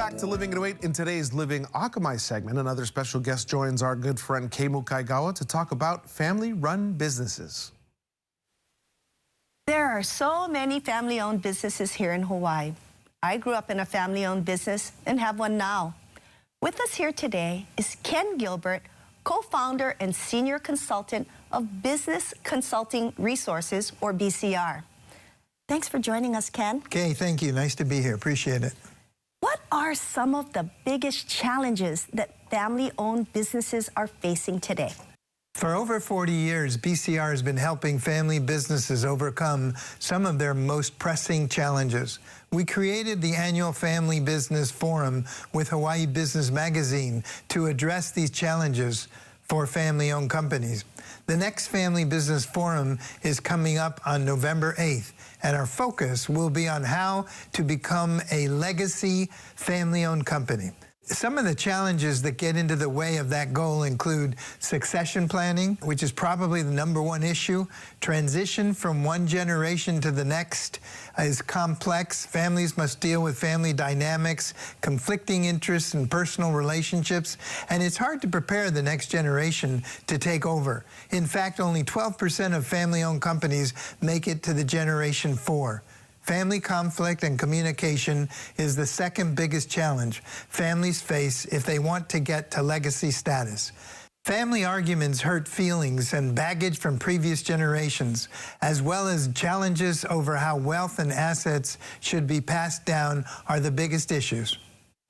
back to Living in 08 in today's Living Akamai segment. Another special guest joins our good friend Keimu Kaigawa to talk about family-run businesses. There are so many family-owned businesses here in Hawaii. I grew up in a family-owned business and have one now. With us here today is Ken Gilbert, co-founder and senior consultant of Business Consulting Resources, or BCR. Thanks for joining us, Ken. Okay, thank you. Nice to be here. Appreciate it. What are some of the biggest challenges that family-owned businesses are facing today? For over 40 years, BCR has been helping family businesses overcome some of their most pressing challenges. We created the annual Family Business Forum with Hawaii Business Magazine to address these challenges for family-owned companies. The next Family Business Forum is coming up on November 8th, and our focus will be on how to become a legacy family-owned company. Some of the challenges that get into the way of that goal include succession planning, which is probably the #1 issue. Transition from one generation to the next is complex. Families must deal with family dynamics, conflicting interests, and personal relationships, and it's hard to prepare the next generation to take over. In fact, only 12% of family-owned companies make it to the Generation 4. Family conflict and communication is the second biggest challenge families face if they want to get to legacy status. Family arguments hurt feelings and baggage from previous generations, as well as challenges over how wealth and assets should be passed down are the biggest issues.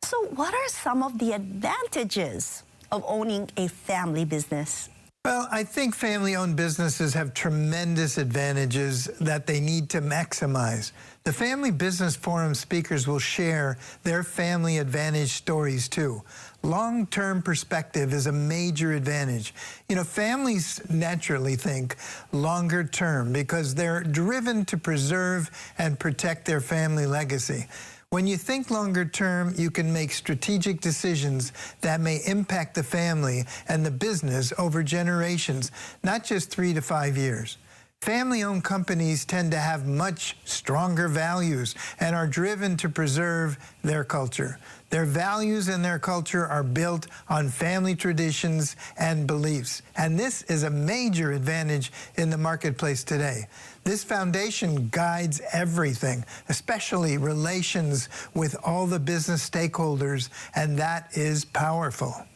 So what are some of the advantages of owning a family business? Well, I think family-owned businesses have tremendous advantages that they need to maximize. The Family Business Forum speakers will share their family advantage stories too. Long-term perspective is a major advantage. You know, families naturally think longer term because they're driven to preserve and protect their family legacy. When you think longer term, you can make strategic decisions that may impact the family and the business over generations, not just 3 to 5 years. Family-owned companies tend to have much stronger values and are driven to preserve their culture. Their values and their culture are built on family traditions and beliefs, and this is a major advantage in the marketplace today. This foundation guides everything, especially relations with all the business stakeholders, and that is powerful.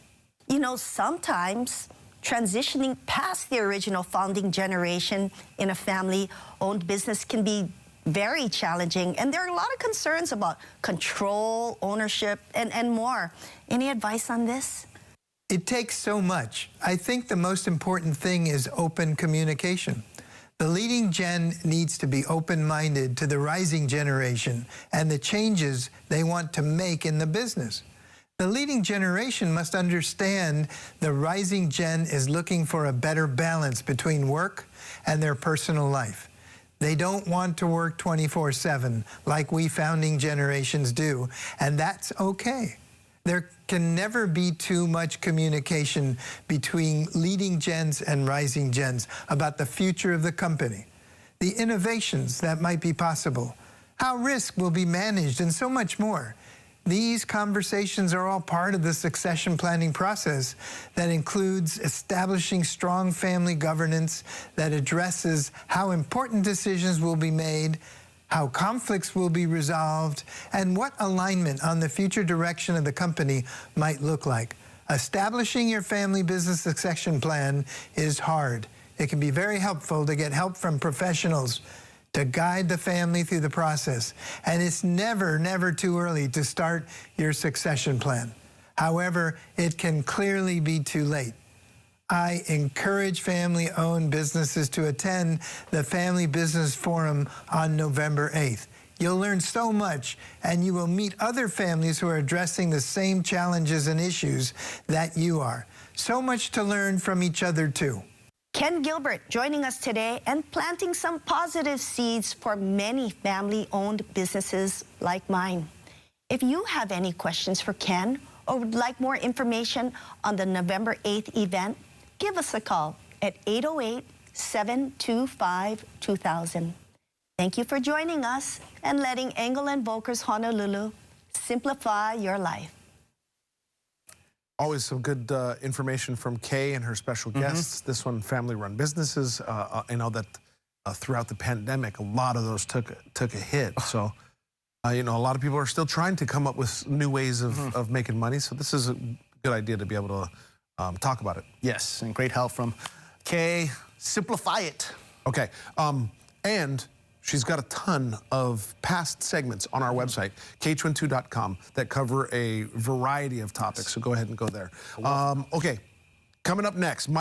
You know, sometimes transitioning past the original founding generation in a family-owned business can be very challenging, and there are a lot of concerns about control, ownership, and more. Any advice on this? It takes so much. I think the most important thing is open communication. The leading gen needs to be open-minded to the rising generation and the changes they want to make in the business. The leading generation must understand the rising gen is looking for a better balance between work and their personal life. They don't want to work 24/7 like we founding generations do, and that's okay. There can never be too much communication between leading gens and rising gens about the future of the company, the innovations that might be possible, how risk will be managed, and so much more. These conversations are all part of the succession planning process that includes establishing strong family governance that addresses how important decisions will be made, how conflicts will be resolved, and what alignment on the future direction of the company might look like. Establishing your family business succession plan is hard. It can be very helpful to get help from professionals to guide the family through the process. And it's never too early to start your succession plan. However, it can clearly be too late. I encourage family-owned businesses to attend the Family Business Forum on November 8th. You'll learn so much, and you will meet other families who are addressing the same challenges and issues that you are. So much to learn from each other, too. Ken Gilbert joining us today and planting some positive seeds for many family-owned businesses like mine. If you have any questions for Ken or would like more information on the November 8th event, give us a call at 808-725-2000. Thank you for joining us and letting Engel & Volkers Honolulu Simplify your life. Always some good information from Kay and her special guests. This one, family-run businesses. I know that throughout the pandemic, a lot of those took a hit. So, you know, a lot of people are still trying to come up with new ways of making money. So this is a good idea to be able to talk about it. Yes, and great help from Kay. Simplify it. Okay, and she's got a ton of past segments on our website, k22.com, that cover a variety of topics. So go ahead and go there. Okay, coming up next, Mike.